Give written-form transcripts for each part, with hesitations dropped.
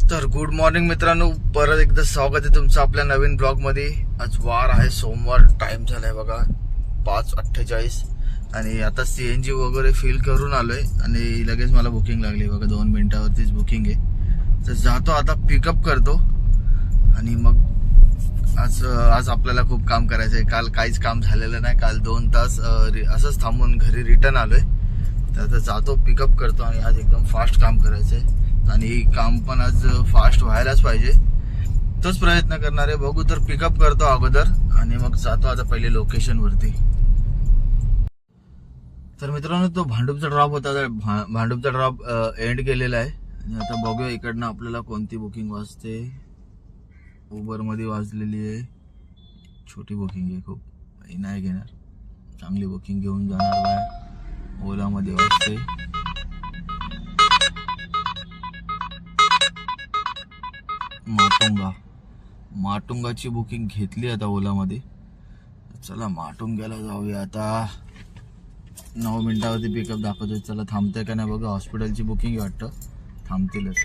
तर good morning मित्रांनो, परत एकदा स्वागत आहे तुमचं आपल्या नवीन ब्लॉग मध्ये। आज वार आहे सोमवार, टाइम झालाय बघा 5:48 आणि आता सीएनजी वगैरे फिल करून आलोय आणि लगेच मला बुकिंग लागली बघा, 2 मिनिटावरतीच बुकिंग आहे। तर जातो आता, पिकअप करतो आणि मग आज आपल्याला खूप काम करायचं आहे। काल काहीच काम झालेलं नाही, काल 2 तास असंच थांबून घरी रिटर्न आलोय। तर आता जातो, पिकअप करतो आणि आज एकदम फास्ट काम करायचंय आणि काम पण आज फास्ट व्हायलाच पाहिजे, तोच प्रयत्न करणार आहे। बघू, तर पिकअप करतो अगोदर आणि मग जातो आता पहिले लोकेशन वरती। तर मित्रांनो, तो भांडूपचा ड्रॉप होता, भांडूपचा ड्रॉप एंड केलेला आहे आणि आता बघूया इकडनं आपल्याला कोणती बुकिंग वाजते। उबर मध्ये वाजलेली आहे, छोटी बुकिंग आहे, खूप नाही घेणार, चांगली बुकिंग घेऊन जाणार बाय। ओला मध्ये वाजते, माटुंगाची बुकिंग घेतली आता ओला मध्ये। चला माटुंग्याला जाऊया आता। 9 मिनिटावरती पिकअप दाखवतोय, चला थांबतंय का नाही बघा। हॉस्पिटलची बुकिंग वाटतं, थांबतीलच।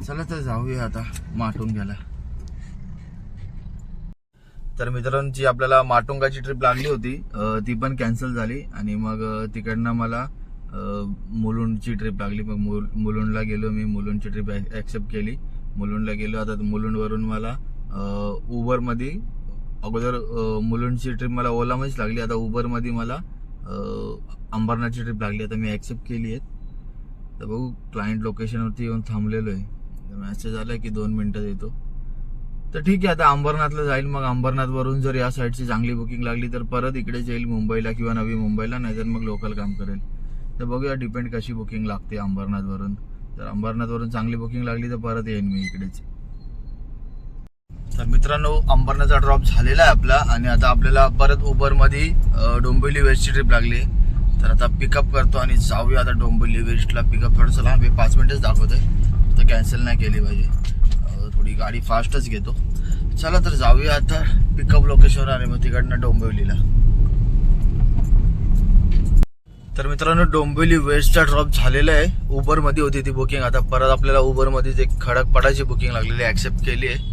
चला तर जाऊया आता माटुंग्याला। तर मित्रांनो, जी आपल्याला माटुंगाची ट्रिप लागली होती ती पण कॅन्सल झाली आणि मग तिकडनं मला मुलुंडची ट्रिप लागली। मग मुलुंडला गेलो मी, मुलुंडची ट्रिप ऍक्सेप्ट केली, मुलुंडला गेलो। आता मुलुंडवरून मला उबर मध्ये, अगोदर मुलुंडची ट्रिप मला ओला मध्येच लागली, आता उबर मध्ये मला अंबरनाथची ट्रिप लागली। आता मी ऍक्सेप्ट केली आहे, तर बघू क्लायंट लोकेशनवरती येऊन थांबलेलो आहे। मेसेज आलाय की 2 मिनिटात येतो, तर ठीक आहे। आता अंबरनाथला जाईल, मग अंबरनाथ वरून जर या साईडची चांगली बुकिंग लागली तर परत इकडे जाईल मुंबईला किंवा नवी मुंबईला, नाहीतर मग लोकल काम करेल। तर बघूया, डिपेंड कशी बुकिंग लागते अंबरनाथ वरून। तर अंबरनाथ वरून चांगली बुकिंग लागली तर परत येईन मी इकडेच। तर मित्रांनो, अंबरनाथचा ड्रॉप झालेला आहे आपला आणि आता आपल्याला परत उबर मध्ये डोंबिवली वेस्टची ट्रिप लागली। तर आता पिकअप करतो आणि जाऊया आता डोंबिवली वेस्टला। पिकअप थोडंसं लांब आहे, 5 मिनिटच दाखवतोय, तर कॅन्सल नाही केली पाहिजे, थोडी गाडी फास्टच घेतो। चला तर जाऊया आता पिकअप लोकेशनवर आणि मग तिकडनं डोंबिवलीला। तर मित्रांनो, डोंबिवली वेस्टचा ड्रॉप झालेला आहे, उबर मध्ये होती ती बुकिंग। आता परत आपल्याला उबर मध्ये एक खडकपाडाची बुकिंग लागलेली, ऍक्सेप्ट केली आहे।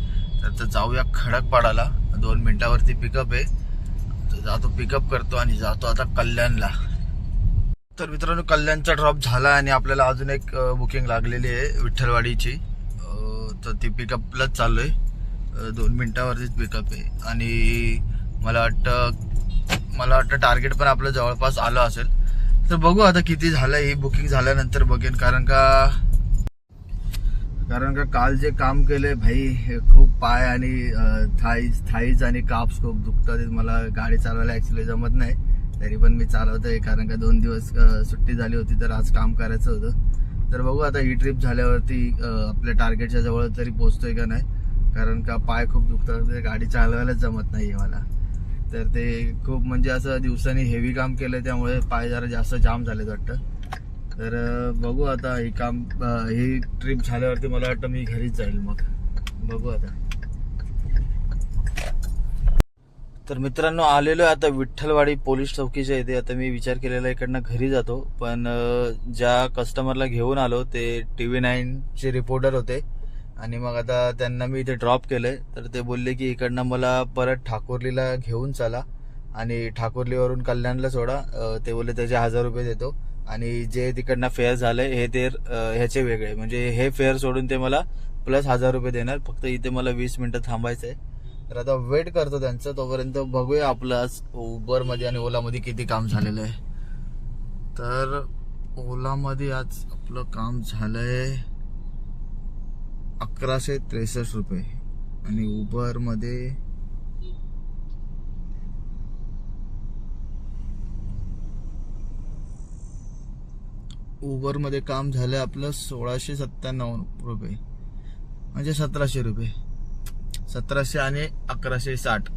तर जाऊया खडकपाडाला, 2 मिनिटावरती पिकअप आहे। तर जातो, पिकअप करतो आणि जातो आता कल्याणला। तर मित्रांनो, कल्याणचा ड्रॉप झाला आणि आपल्याला अजून एक बुकिंग लागलेली आहे विठ्ठलवाडीची, तर ती पिकअपलाच चाललोय। 2 मिनिटावरतीच पिकअप आहे आणि मला वाटतं टार्गेट पण आपलं जवळपास आलं असेल। तर बघू आता किती झालं, ही बुकिंग झाल्यानंतर बघेन, कारण का काल जे काम केलंय भाई, खूप पाय आणि थाईज आणि काप्स खूप दुखतात। मला गाडी चालवायला ऍक्च्युली जमत नाही, तरी पण मी चालवतोय, कारण का 2 दिवस सुट्टी झाली होती, तर आज काम करायचं होतं। तर बघू आता ही ट्रिप झाल्यावरती आपल्या टार्गेटच्या जवळ तरी पोहोचतोय का नाही, कारण का पाय खूप दुखतात, गाडी चालवायलाच जमत नाहीये मला। तर ते खूप म्हणजे असं दिवसांनी हेवी काम केलंय, त्यामुळे पाय जरा जास्त जाम झालेत वाटतं। तर बघू आता ही ट्रिप झाल्यावरती मला वाटतं मी घरीच जाईल, मग बघू आता। तर मित्रांनो, आलेलो आता विठ्ठलवाडी पोलीस चौकीच्या इथे। आता मी विचार केलेला इकडनं घरी जातो, पण ज्या कस्टमरला घेऊन आलो ते TV9 चे रिपोर्टर होते आणि मग आता त्यांना मी इथे ड्रॉप केलंय। तर ते बोलले की इकडनं मला परत ठाकुर्लीला घेऊन चला आणि ठाकुर्लीवरून कल्याणला सोडा। ते बोलले त्याचे 1000 रुपये देतो आणि जे तिकडनं फेअर झालंय ह्याचे वेगळे, म्हणजे हे फेअर सोडून ते मला प्लस 1000 रुपये देणार। फक्त इथे मला 20 मिनिटं थांबायचंय, तर आता वेट करतो त्यांचं। तोपर्यंत बघूया आपलं आज उबर मध्ये आणि ओला मध्ये किती काम झालेलं आहे। तर ओला मध्ये आज आपलं काम झालंय 1163 रुपये आणि उबर मध्ये काम झालंय आपलं 1697 रुपये, म्हणजे 1700 रुपये, 1700 आणि 1160।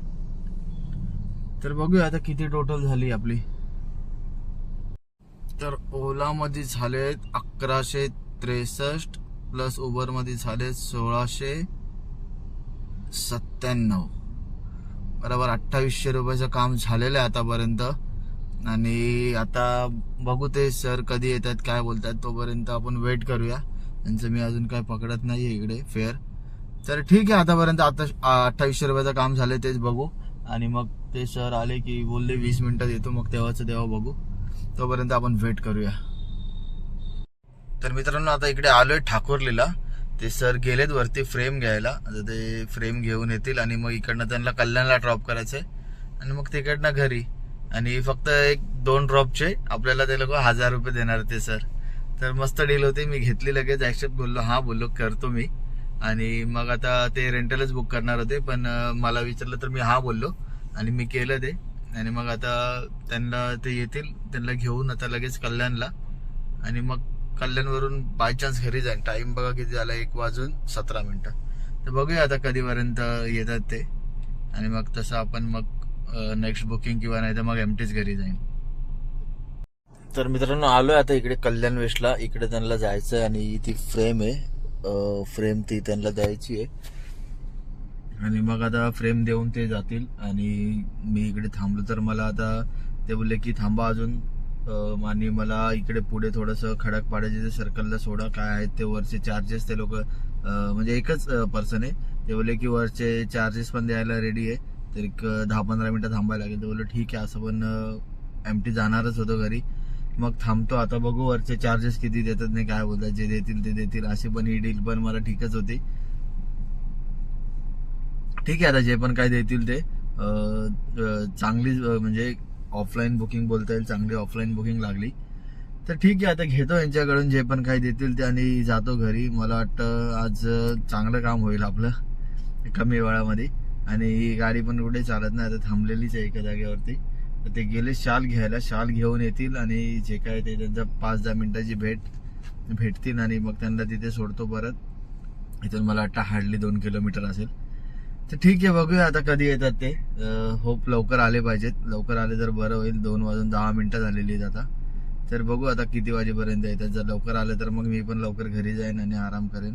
तर बघूया आता किती टोटल झाली आपली। तर ओला मध्ये झाले 1163 प्लस उबर मध्ये झाले 1697, बरोबर 2800 रुपयाचं काम झालेलं आहे आतापर्यंत। आणि आता बघू ते सर कधी येतात, काय बोलतात, तोपर्यंत आपण वेट करूया। त्यांचं मी अजून काय पकडत नाही आहे इकडे फेअर. तर ठीक आहे, आतापर्यंत 2800 रुपयाचं काम झालं तेच बघू. आणि मग ते सर आले की बोलले 20 मिनिटात येतो, मग तेव्हाचं तेव्हा बघू. तोपर्यंत आपण वेट करूया. तर मित्रांनो आता इकडे आलोय ठाकुर्लीला. ते सर गेलेत वरती फ्रेम घ्यायला. आता ते फ्रेम घेऊन येतील आणि मग इकडनं त्यांना कल्याणला ड्रॉप करायचंय आणि मग तिकडनं घरी. आणि फक्त 1-2 ड्रॉपचे आपल्याला ते लोक 1000 रुपये देणार ते सर. तर मस्त डील होती. मी घेतली लगेच ऍक्सेप्ट, बोललो हा, बोललो करतो मी. आणि मग आता ते रेंटलच बुक करणार होते, पण मला विचारलं तर मी हा बोललो आणि मी केलं ते. आणि मग आता त्यांना ते येतील, त्यांना घेऊन आता लगेच कल्याणला. आणि मग कल्याणवरून बाय चान्स घरी जाईन. टाइम बघा किती झाला, 1:17. तर बघूया आता कधीपर्यंत येतात ते. आणि मग तसं आपण मग नेक्स्ट बुकिंग किंवा नाही तर मग एमटीच घरी जाईन. तर मित्रांनो आलोय आता इकडे कल्याण वेस्टला. इकडे त्यांना जायचं आणि ती फ्रेम आहे, फ्रेम ती त्यांना द्यायची आहे. आणि मग आता फ्रेम देऊन ते जातील आणि मी इकडे थांबलो. तर मला आता ते बोलले की थांबा अजून, आणि मला इकडे पुढे थोडंसं खडकपाड्याचे सर्कलला सोडा. काय आहेत ते वरचे चार्जेस ते लोक, म्हणजे एकच पर्सन आहे. ते बोलले की वरचे चार्जेस पण द्यायला रेडी आहे, तर एक 10-15 मिनिटं थांबायला लागेल. ते बोलले ठीक आहे. असं पण एमटी जाणारच होतो घरी, मग थांबतो. आता बघू वरचे चार्जेस किती देतात, नाही काय बोलतात, जे देतील ते देतील. अशी पण ही डील पण मला ठीकच होती. ठीक आहे, आता जे पण काय देतील ते चांगली, म्हणजे ऑफलाईन बुकिंग बोलता येईल, चांगली ऑफलाईन बुकिंग लागली तर ठीक आहे. आता घेतो यांच्याकडून जे पण काही देतील ते आणि जातो घरी. मला वाटतं आज चांगलं काम होईल आपलं कमी वेळामध्ये. आणि गाडी पण कुठे चालत नाही, आता थांबलेलीच आहे एका जागेवरती. तर ते गेले शाल घ्यायला, शाल घेऊन येतील आणि जे काय ते त्यांचा 5-10 मिनिटाची भेटतील आणि मग त्यांना तिथे सोडतो परत. इथून मला वाटतं हार्डली 2 किलोमीटर असेल. तर ठीक आहे, बघूया आता कधी येतात ते. होप लवकर आले पाहिजेत, लवकर आले तर बरं होईल. 2:10 झालेली आहेत आता. तर बघू आता किती वाजेपर्यंत येतात. जर लवकर आले तर मग मी पण लवकर घरी जाईन आणि आराम करेन.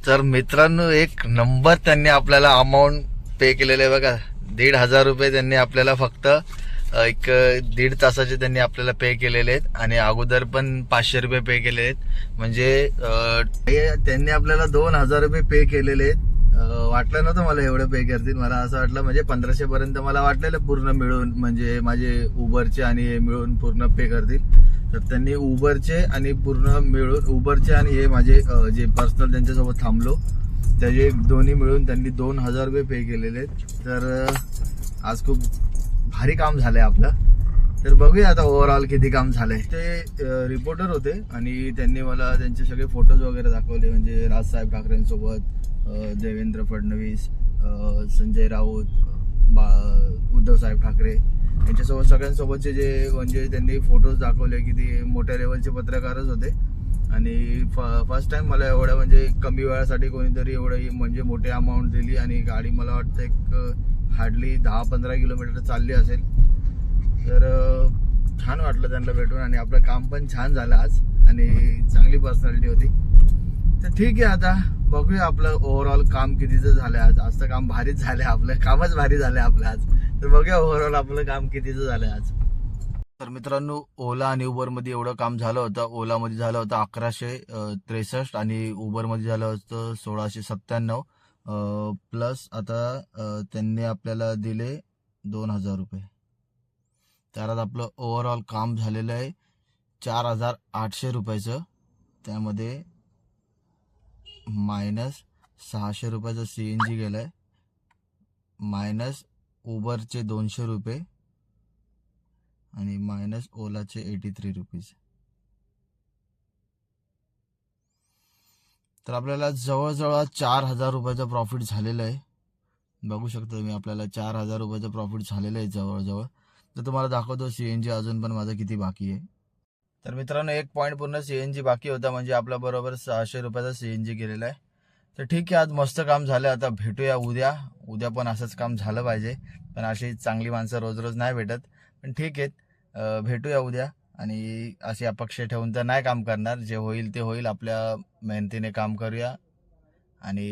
तर मित्रांनो एक नंबर त्यांनी आपल्याला अमाऊंट पे केलेलं आहे बघा. 1,500 रुपये त्यांनी आपल्याला फक्त एक 1.5 तासाचे त्यांनी आपल्याला पे केलेले आहेत. आणि अगोदर पण 500 रुपये पे केलेले आहेत. म्हणजे त्यांनी आपल्याला 2,000 रुपये पे केलेले आहेत. वाटलं नव्हतं मला एवढं पे करतील. मला असं वाटलं म्हणजे 1500 पर्यंत मला वाटलेलं पूर्ण मिळून, म्हणजे माझे उबरचे आणि हे मिळून पूर्ण पे करतील. तर त्यांनी उबरचे आणि पूर्ण मिळून, उबरचे आणि हे माझे जे पर्सनल त्यांच्यासोबत थांबलो त्याचे दोन्ही मिळून त्यांनी 2,000 रुपये पे केलेले आहेत. तर आज खूप भारी काम झालंय आपलं. तर बघूया आता ओव्हरऑल किती काम झालंय. ते रिपोर्टर होते आणि त्यांनी मला त्यांचे सगळे फोटोज वगैरे दाखवले. म्हणजे राजसाहेब ठाकरेंसोबत, देवेंद्र फडणवीस, संजय राऊत, उद्धव साहेब ठाकरे यांच्यासोबत सगळ्यांसोबतचे जे म्हणजे त्यांनी फोटोज दाखवले की ते मोठ्या लेवलचे पत्रकारच होते. आणि फर्स्ट टाइम मला एवढ्या म्हणजे कमी वेळासाठी कोणीतरी एवढं म्हणजे मोठी अमाऊंट दिली. आणि गाडी मला वाटतं एक हार्डली 10-15 किलोमीटर चालली असेल. तर छान वाटलं त्यांना भेटून आणि आपलं काम पण छान झालं आज आणि चांगली पर्सनॅलिटी होती. तर ठीक आहे, आता बघूया आपलं ओव्हरऑल काम कितीचं झालं आज. आज तर काम भारीच झालंय, आपलं कामच भारी झालंय आपलं आज. तर बघूया ओव्हरऑल आपलं काम कितीचं झालंय आज. तर मित्रांनो ओला आणि उबर मध्ये एवढं काम झालं होतं. ओला मध्ये झालं होतं 1163 आणि उबर मध्ये झालं होतं 1697. प्लस आता त्यांनी आपल्याला दिले 2,000 रुपये. तर आज आपलं ओव्हरऑल काम झालेलं आहे 4,800 रुपयाचं. त्यामध्ये मायनस 600 रुपयाचं CNG गेलाय, मायनस उबरचे 200 रुपये आणि मायनस ओलाचे 83 रुपीज. तर आपल्याला जवळजवळ 4,000 रुपयाचं प्रॉफिट झालेलं आहे. बघू शकता तुम्ही, आपल्याला 4,000 रुपयाचं प्रॉफिट झालेलं आहे जवळजवळ. तर तुम्हाला दाखवतो CNG अजून पण माझं किती बाकी आहे. तर मित्रांनो 1 पॉईंट पूर्ण CNG बाकी होता, म्हणजे आपल्या बरोबर 600 रुपयाचा CNG गेलेला आहे. तर ठीक आहे, आज मस्त काम झालं. आता भेटूया उद्या. उद्या पण असंच काम झालं पाहिजे, पण अशी चांगली माणसं रोज रोज नाही भेटत. पण ठीक आहे, भेटूया उद्या. आणि अशी अपेक्षा ठेवून तर नाही काम करणार. जे होईल ते होईल, आपल्या मेहनतीने काम करूया. आणि